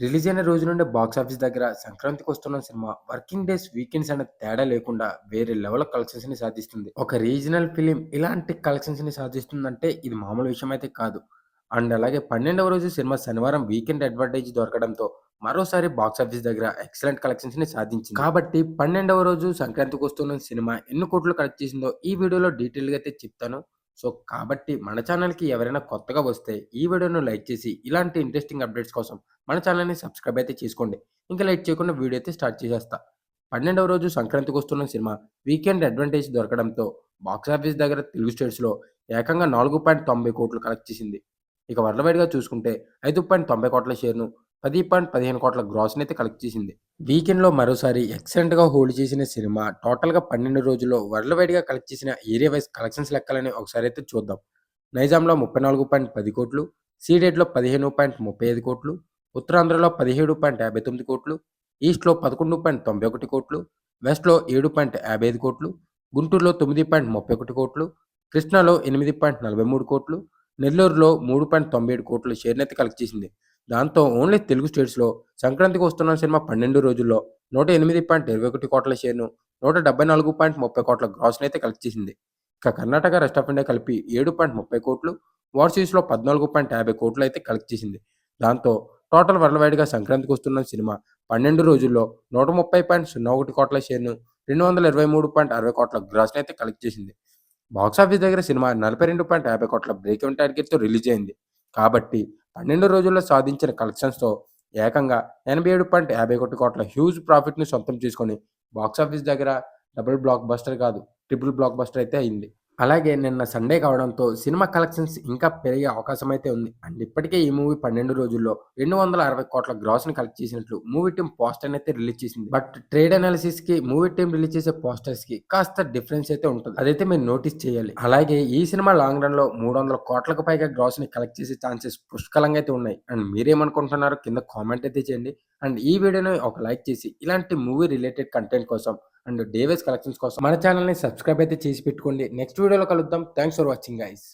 Release అయిన రోజు నుండి బాక్స్ ఆఫీస్ దగ్గర సంక్రాంతికొస్తున్న సినిమా వర్కింగ్ డేస్, వీకెండ్స్ అనే తేడా లేకుండా వేరే లెవెల్ కలెక్షన్స్‌ని సాధిస్తుంది. ఒక రీజనల్ ఫిల్మ్ ఇలాంటి కలెక్షన్స్‌ని సాధిస్తుందంటే ఇది మామూలు విషయం అయితే కాదు. అండ్ అలాగే 12వ రోజు సినిమా శనివారం వీకెండ్ అడ్వాంటేజ్ దొరకడంతో మరోసారి బాక్స్ ఆఫీస్ దగ్గర ఎక్సలెంట్ కలెక్షన్స్‌ని సాధించింది. కాబట్టి 12వ రోజు సంక్రాంతికొస్తున్న సినిమా ఎన్ని కోట్లు కలెక్ట్ చేసిందో ఈ వీడియోలో డీటెయిల్‌గా అయితే చెప్తాను. కాబట్టి మన ఛానల్‌కి ఎవరైనా కొత్తగా వస్తే ఈ వీడియోను లైక్ చేసి ఇలాంటి ఇంట్రెస్టింగ్ అప్డేట్స్ కోసం మన ఛానల్‌ని సబ్స్క్రైబ్ అయితే చేసుకోండి. ఇంకా లేట్ చేయకుండా వీడియో అయితే స్టార్ట్ చేసేస్తా. 12వ రోజు సంక్రాంతికొస్తున్న సినిమా వీకెండ్ అడ్వాంటేజ్ దొరకడంతో బాక్సాఫీస్ దగ్గర తెలుగు స్టేట్స్‌లో ఏకంగా 4.90 కోట్లు కలెక్ట్ చేసింది. ఇక వరల్డ్ వైడ్‌గా చూసుకుంటే 5.90 కోట్ల షేర్‌ను 10.15 కోట్ల గ్రాస్‌నైతే కలెక్ట్ చేసింది. వీకెండ్‌లో మరోసారి ఎక్సలెంట్‌గా హోల్డ్ చేసిన సినిమా టోటల్‌గా 12 రోజుల్లో వరల్డ్ వైడ్‌గా కలెక్ట్ చేసిన ఏరియా వైస్ కలెక్షన్స్ లెక్కలని ఒకసారైతే చూద్దాం. నైజాంలో 34.10 కోట్లు, సీడెడ్‌లో 15.35 కోట్లు, ఉత్తరాంధ్రలో 17.59 కోట్లు, ఈస్ట్‌లో 11.91 కోట్లు, వెస్ట్‌లో 7.55 కోట్లు, గుంటూరులో 9.31 కోట్లు, కృష్ణాలో 8.43 కోట్లు, నెల్లూరులో 3.97 కోట్ల షేర్‌నైతే కలెక్ట్ చేసింది. దాంతో ఓన్లీ తెలుగు స్టేట్స్‌లో సంక్రాంతికి వస్తున్న సినిమా 12 రోజుల్లో 108.21 కోట్ల షేర్‌ను, 174.30 కోట్ల గ్రాస్‌నైతే కలెక్ట్ చేసింది. ఇక కర్ణాటక, రెస్ట్ ఆఫ్ ఇండియా కలిపి 7.30 కోట్లు, ఓవర్సీస్‌లో 14.50 కోట్లు అయితే కలెక్ట్ చేసింది. దాంతో టోటల్ వరల్డ్ వైడ్‌గా సంక్రాంతికి వస్తున్న సినిమా 12 రోజుల్లో 130.01 కోట్ల షేర్‌ను, 223.60 కోట్ల గ్రాస్‌నైతే కలెక్ట్ చేసింది. బాక్సాఫీస్ దగ్గర సినిమా 42.50 కోట్ల బ్రేక్ ఈవెన్ టార్గెట్‌తో రిలీజ్ అయింది. కాబట్టి 12 రోజుల్లో సాధించిన కలెక్షన్స్‌తో ఏకంగా 87.51 కోట్ల హ్యూజ్ ప్రాఫిట్‌ని సొంతం చేసుకొని బాక్సాఫీస్ దగ్గర డబుల్ బ్లాక్ బస్టర్ కాదు, ట్రిపుల్ బ్లాక్ బస్టర్ అయితే అయింది. అలాగే నిన్న సండే కావడంతో సినిమా కలెక్షన్స్ ఇంకా పెరిగే అవకాశం అయితే ఉంది. అండ్ ఇప్పటికే ఈ మూవీ 12 రోజుల్లో 260 కోట్ల గ్రాస్‌ని కలెక్ట్ చేసినట్లు మూవీ టీమ్ పోస్టర్‌ని అయితే రిలీజ్ చేసింది. బట్ ట్రేడ్ అనాలిసిస్‌కి మూవీ టీమ్ రిలీజ్ చేసే పోస్టర్స్‌కి కాస్త డిఫరెన్స్ అయితే ఉంటది. అదైతే మీరు నోటీస్ చేయాలి. అలాగే ఈ సినిమా లాంగ్ రన్‌లో 300 కోట్లకు పైగా గ్రాస్‌ని కలెక్ట్ చేసే ఛాన్సెస్ పుష్కలంగా అయితే ఉన్నాయి. అండ్ మీరేమనుకుంటున్నారో కింద కామెంట్ అయితే చేయండి. అండ్ ఈ వీడియోని ఒక లైక్ చేసి ఇలాంటి మూవీ రిలేటెడ్ కంటెంట్ కోసం అండ్ డే వైస్ కలెక్షన్స్ కోసం మన ఛానల్‌ని సబ్స్క్రైబ్ అయితే చేసి పెట్టుకోండి. నెక్స్ట్ వీడియోలో కలుద్దాం. Thanks for watching guys.